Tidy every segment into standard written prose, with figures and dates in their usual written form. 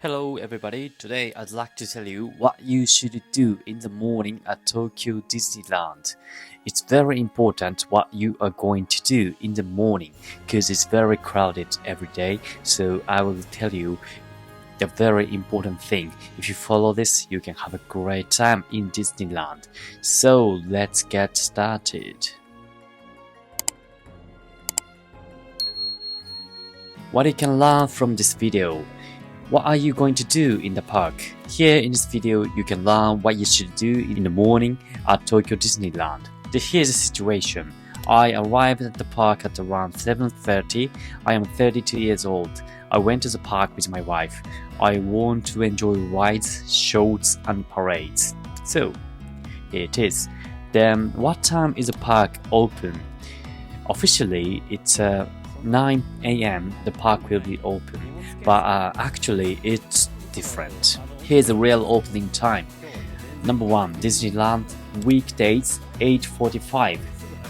Hello everybody, today I'd like to tell you what you should do in the morning at Tokyo Disneyland. It's very important what you are going to do in the morning because it's very crowded every day, so I will tell you the very important thing. If you follow this, you can have a great time in Disneyland. So let's get started. What you can learn from this video. What are you going to do in the park? Here in this video, you can learn what you should do in the morning at Tokyo Disneyland. Here's the situation. I arrived at the park at around 7:30. I am 32 years old. I went to the park with my wife. I want to enjoy rides, shows and parades. So, here it is. Then, what time is the park open? Officially, it's 9 a.m. the park will be open, but actually it's different. Here's the real opening time. Number 1, Disneyland weekdays 8:45,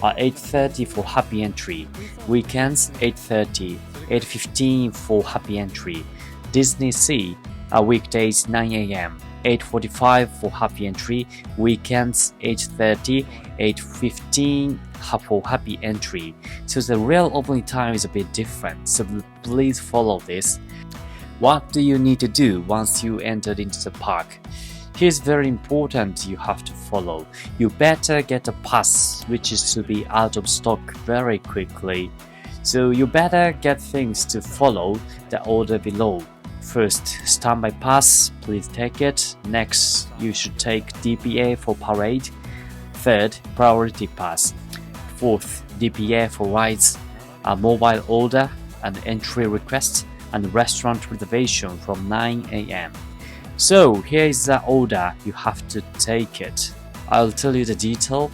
8:30 for happy entry. Weekends 8:30, 8:15 for happy entry. DisneySea weekdays 9 a.m. 8:45 for happy entry. Weekends 8:30, 8:15 for happy entry. So the real opening time is a bit different, so please follow this. What do you need to do once you entered into the park? Here's very important you have to follow. You better get a pass, which is to be out of stock very quickly. So you better get things to follow the order below. First, standby pass, please take it. Next, you should take DPA for parade. Third, priority pass. Fourth, DPA for rides, a mobile order, and entry request, and restaurant reservation from 9 a.m. So here is the order, you have to take it. I'll tell you the detail.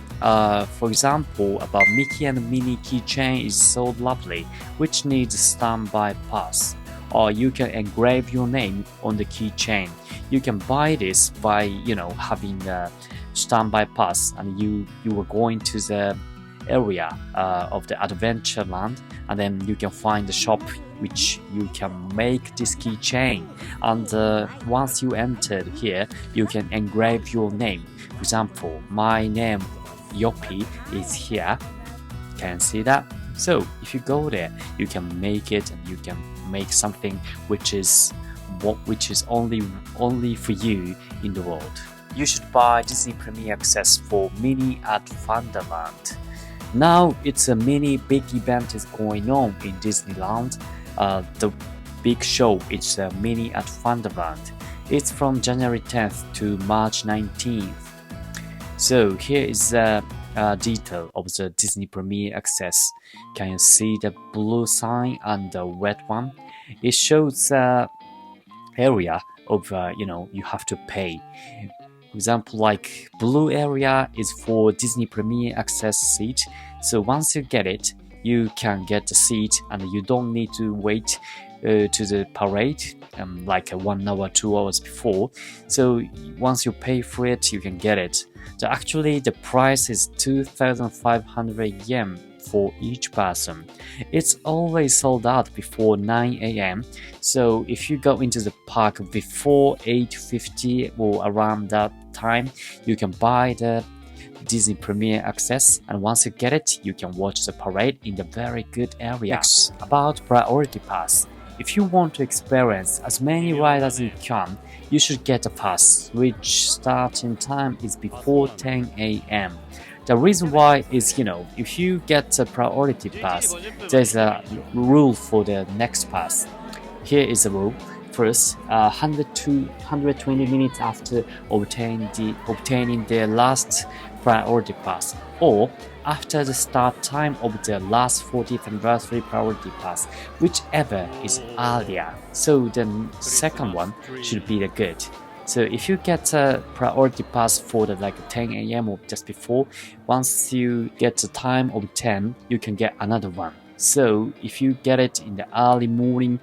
For example, about Mickey and Minnie keychain is so lovely, which needs a standby pass. Or you can engrave your name on the keychain. You can buy this by, having a standby pass, and you are going to the area of the Adventureland, and then you can find the shop which you can make this keychain. And once you entered here, you can engrave your name. For example, my name Yopi is here. Can you see that? So if you go there, you can make it, and you can make something which is only for you in the world. You should buy Disney Premier Access for Mini at Wonderland. Now it's a big event is going on in Disneyland. The big show is Mini at Wonderland. It's from January 10th to March 19th. So here is the detail of the Disney Premier Access. Can you see the blue sign and the red one? It shows the area of you have to pay. For example, like blue area is for Disney Premier Access seat. So once you get it, you can get the seat, and you don't need to wait to the parade like 1 hour, 2 hours before. So once you pay for it, you can get it. So actually, the price is 2,500 yen for each person. It's always sold out before 9 a.m. So if you go into the park before 8:50 or around that time, you can buy the Disney Premier Access, and once you get it, you can watch the parade in the very good area. Next, about priority pass. If you want to experience as many rides as you can, you should get a pass, which starting time is before 10 a.m. The reason why is, if you get a priority pass, there's a rule for the next pass. Here is the rule. First, 120 minutes after obtaining the last priority pass, or after the start time of the last 40th anniversary priority pass, whichever is earlier. So the second one should be the good. So if you get a priority pass for the 10 a.m. or just before, once you get the time of 10, you can get another one. So if you get it in the early morning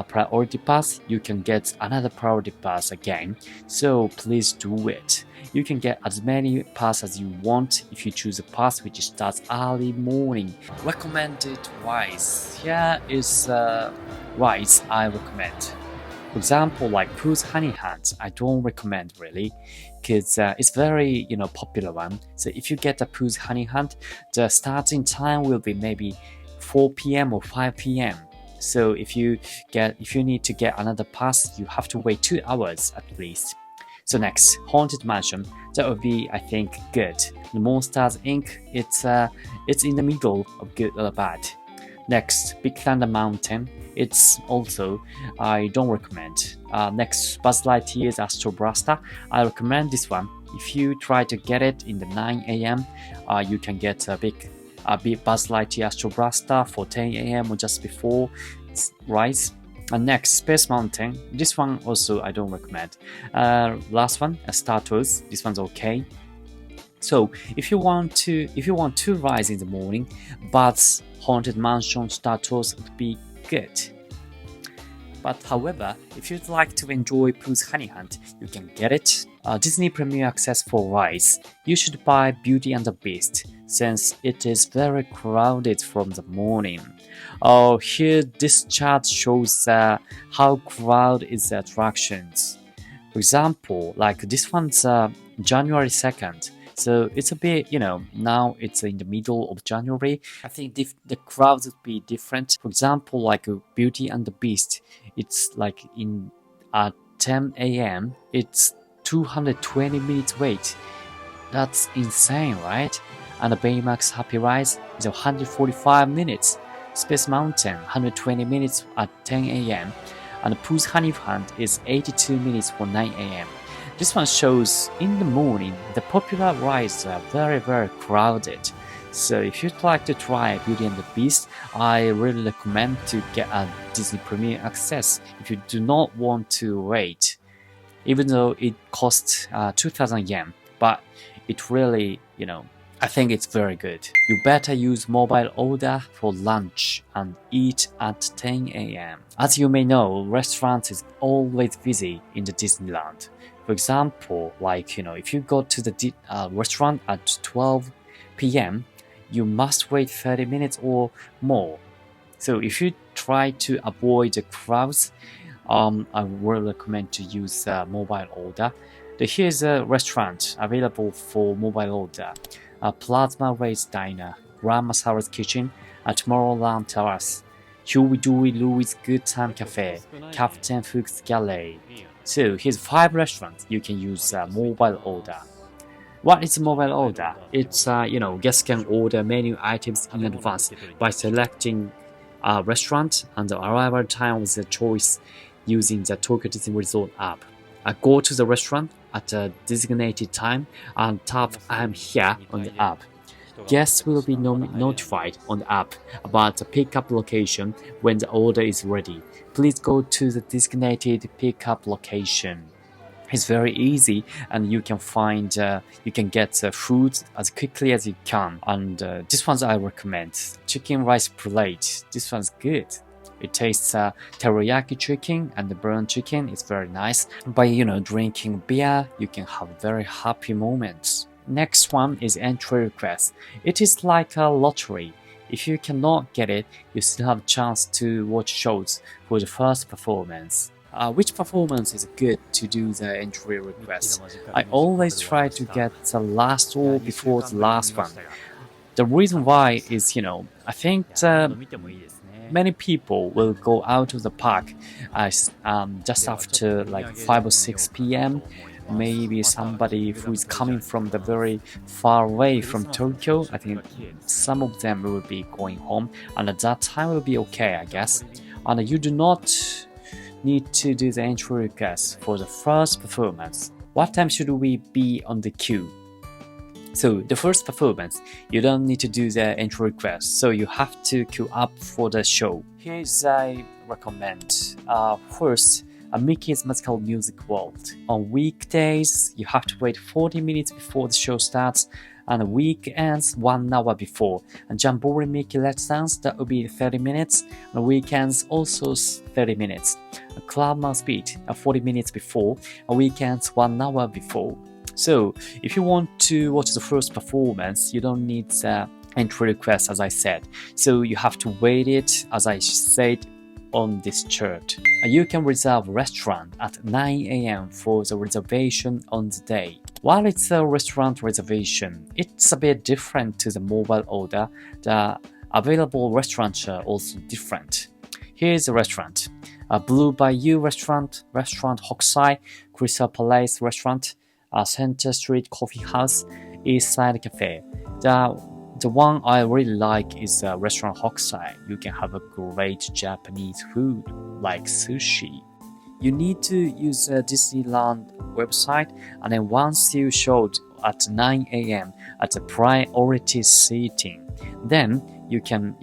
priority pass, you can get another priority pass again. So please do it. You can get as many pass as you want if you choose a pass which starts early morning. Recommended rides. Here is rides I recommend. For example, like Pooh's Honey Hunt, I don't recommend really, because it's very popular one. So if you get a Pooh's Honey Hunt, the starting time will be maybe 4 p.m. or 5 p.m. So if you need to get another pass, you have to wait 2 hours at least. So next, Haunted Mansion, that would be, I think, good. The Monsters Inc., it's in the middle of good or bad. Next, Big Thunder Mountain, it's also, I don't recommend. Next, Buzz Lightyear's Astro Blaster, I recommend this one. If you try to get it in the 9 a.m., you can get a big Buzz Lightyear Astro Blaster for 10 a.m. or just before it's rise. And next, Space Mountain. This one also I don't recommend. Last one, Star Tours. This one's okay. So if you want to rise in the morning, Buzz, Haunted Mansion, Star Tours would be good. But however, if you'd like to enjoy Pooh's Honey Hunt, you can get it. Disney Premier Access for Rise. You should buy Beauty and the Beast, since it is very crowded from the morning. Here this chart shows how crowded is the attractions. For example, like this one's January 2nd. So it's a bit, now it's in the middle of January. I think the crowds would be different. For example, like Beauty and the Beast, it's like in 10 a.m. It's 220 minutes wait. That's insane, right? And the Baymax Happy Rise is 145 minutes. Space Mountain, 120 minutes at 10 a.m. And the Pooh's Honey Hunt is 82 minutes for 9 a.m. This one shows in the morning the popular rides are very crowded. So if you'd like to try Beauty and the Beast, I really recommend to get a Disney Premier Access if you do not want to wait. Even though it costs 2,000 yen, but it really, I think it's very good. You better use mobile order for lunch and eat at 10 a.m. As you may know, restaurants is always busy in the Disneyland. For example, like, if you go to the restaurant at 12 p.m., you must wait 30 minutes or more. So if you try to avoid the crowds, I would recommend to use mobile order. Here's a restaurant available for mobile order. Plasma Race Diner, Grandma Sarah's Kitchen, Tomorrowland Terrace, Huey Dewey Louie's Good Time Cafe, Captain Fuchs Gallery. So here's 5 restaurants you can use mobile order. What is mobile order? It's guests can order menu items in advance by selecting a restaurant and the arrival time with the choice using the Tokyo Disney Resort app. Go to the restaurant at a designated time and tap "I'm here" on the app. Guests will be notified on the app about the pickup location when the order is ready. Please go to the designated pickup location. It's very easy, and you can get food as quickly as you can. And this one's I recommend. Chicken rice plate. This one's good. It tastes teriyaki chicken and the burnt chicken is very nice. By drinking beer, you can have very happy moments. Next one is entry request. It is like a lottery. If you cannot get it, you still have a chance to watch shows for the first performance. Which performance is good to do the entry request? I always try to get the last or before the last one. The reason why is, I think many people will go out of the park just after like 5 or 6 p.m. Maybe somebody who is coming from the very far away from Tokyo, I think some of them will be going home, and at that time will be okay, I guess. And you do not need to do the entry request for the first performance. What time should we be on the queue? So the first performance, you don't need to do the entry request, so you have to queue up for the show. Here's I recommend. First, a Mickey's Magical Music World. On weekdays, you have to wait 40 minutes before the show starts, and on weekends, 1 hour before. And Jamboree Mickey Let's Dance, that will be 30 minutes, and weekends also 30 minutes. A Club Mouse Beat, 40 minutes before, and weekends 1 hour before. So, if you want to watch the first performance, you don't need the entry request, as I said. So you have to wait it, as I said on this chart. You can reserve restaurant at 9 a.m. for the reservation on the day. While it's a restaurant reservation, it's a bit different to the mobile order. The available restaurants are also different. Here's the restaurant. Blue Bayou Restaurant, Restaurant Hokusai, Crystal Palace Restaurant, Center Street Coffee House, East Side Cafe. The one I really like is Restaurant Hokusai. You can have a great Japanese food like sushi. You need to use the Disneyland website, and then once you showed at 9 a.m. at the priority seating, then you can,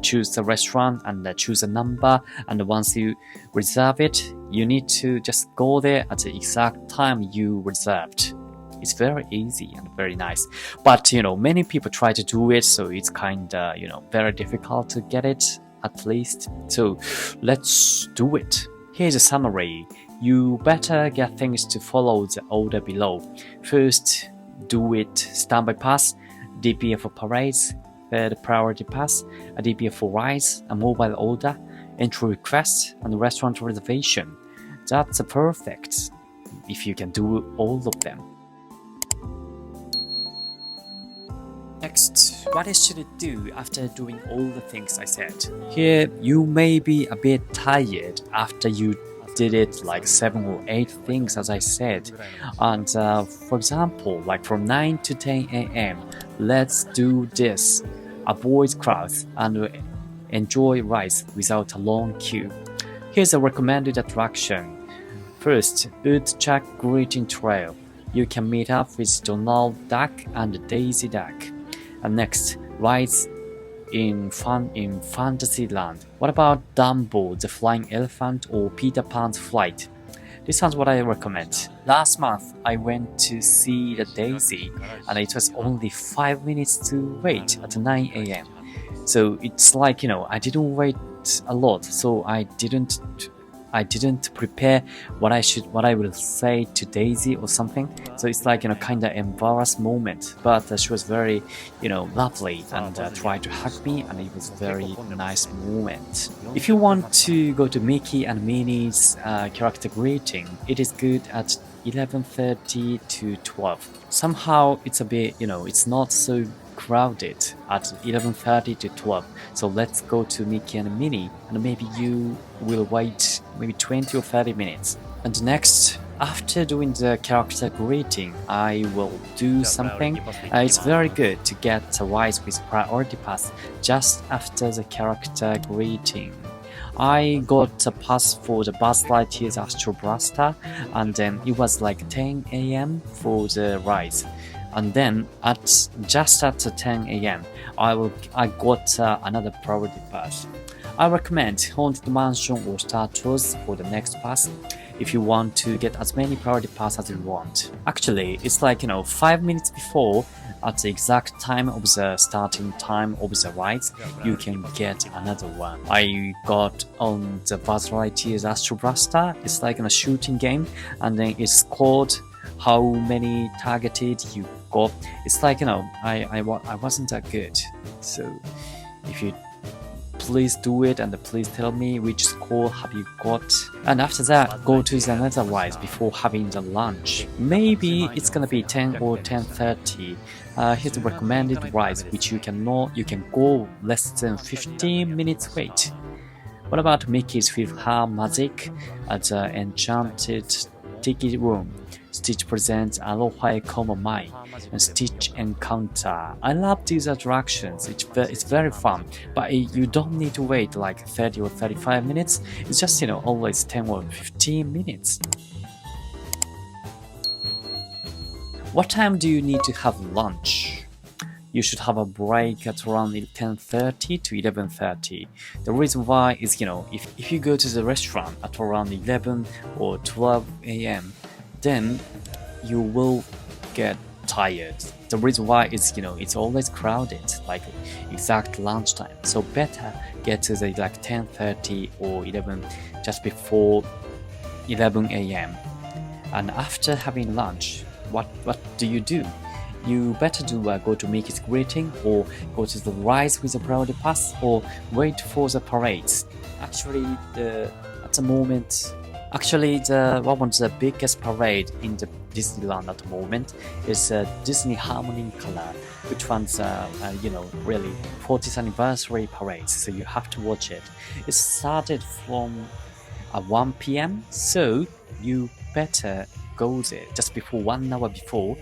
choose the restaurant and choose a number, and once you reserve it, you need to just go there at the exact time you reserved. It's very easy and very nice, but many people try to do it, so it's kinda very difficult to get it at least. So let's do it. Here's a summary. You better get things to follow the order below. First, do it standby pass, DPF for parades, third priority pass, a DPF for rides, a mobile order, entry request, and restaurant reservation. That's perfect if you can do all of them. Next, what should you do after doing all the things I said? Here, you may be a bit tired after you did it like 7 or 8 things as I said. And for example, like from 9 to 10 a.m., let's do this. Avoid crowds and enjoy rides without a long queue. Here's a recommended attraction. First, Woodchuck Greeting Trail. You can meet up with Donald Duck and Daisy Duck. And next, rides in Fantasyland. What about Dumbo, the Flying Elephant, or Peter Pan's Flight? This is what I recommend. Last month, I went to see the Daisy, and it was only 5 minutes to wait at 9 a.m. So it's like, I didn't wait a lot, so I didn't prepare what I will say to Daisy or something. So it's like, kind of embarrassed moment. But she was very, lovely and tried to hug me, and it was very nice moment. If you want to go to Mickey and Minnie's character greeting, it is good at 11:30 to 12. Somehow it's a bit, it's not so crowded at 11:30 to 12. So let's go to Mickey and Minnie, and maybe you will wait maybe 20 or 30 minutes. And next, after doing the character greeting, I will do something. It's very good to get a ride with priority pass just after the character greeting. I got a pass for the Buzz Lightyear's Astro Blaster, and then it was like 10 a.m. for the ride. And then just at 10 a.m. I got another priority pass. I recommend Haunted Mansion or Star Tours for the next pass if you want to get as many priority pass as you want. Actually, it's like 5 minutes before, at the exact time of the starting time of the rides, you can get another one. I got on the Buzz Lightyear's Astro Blaster. It's like a shooting game, and then it's called how many targeted you got. It's like I wasn't that good. So if you please do it, and please tell me which score have you got. And after that, go to the another ride before having the lunch. Maybe it's gonna be 10 or 10:30. Here's the recommended ride, which you can go less than 15 minutes wait. What about Mickey's Philharmonic at the Enchanted Ticket Room? Stitch presents Aloha Como Mai and Stitch Encounter. I love these attractions. It's very fun, but you don't need to wait like 30 or 35 minutes. It's just always 10 or 15 minutes. What time do you need to have lunch? You should have a break at around 10:30 to 11:30. The reason why is if you go to the restaurant at around 11 or 12 a.m. then you will get tired. The reason why is it's always crowded, like exact lunchtime. So better get to the like 10:30 or 11, just before 11 a.m. And after having lunch, what do? You better go to Mickey's greeting, or go to the rides with a priority pass, or wait for the parades. Actually, at the moment, one of the biggest parade in the Disneyland at the moment is Disney Harmony Color, which one's really 40th anniversary parade. So you have to watch it. It started from 1 p.m. So you better go there just before 1 hour before.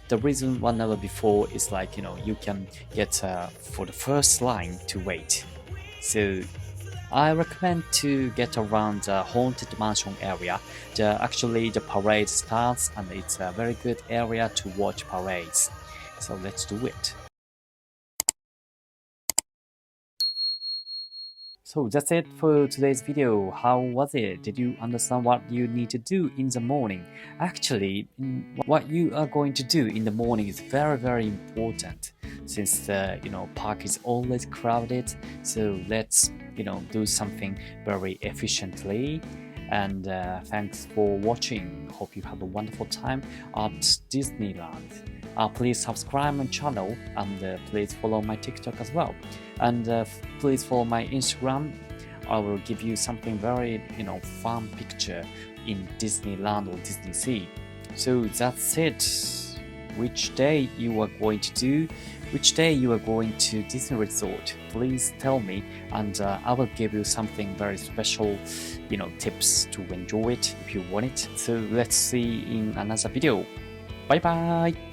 The reason 1 hour before is like you can get for the first line to wait. So I recommend to get around the Haunted Mansion area. Actually, the parade starts and it's a very good area to watch parades. So let's do it. So that's it for today's video. How was it? Did you understand what you need to do in the morning? Actually, what you are going to do in the morning is very important, since the park is always crowded. So let's do something very efficiently. And thanks for watching. Hope you have a wonderful time at Disneyland. Please subscribe my channel and please follow my TikTok as well. And please follow my Instagram. I will give you something very fun picture in Disneyland or DisneySea. So that's it. Which day you are going to Disney Resort, please tell me, and I will give you something very special, tips to enjoy it if you want it. So let's see in another video. Bye bye.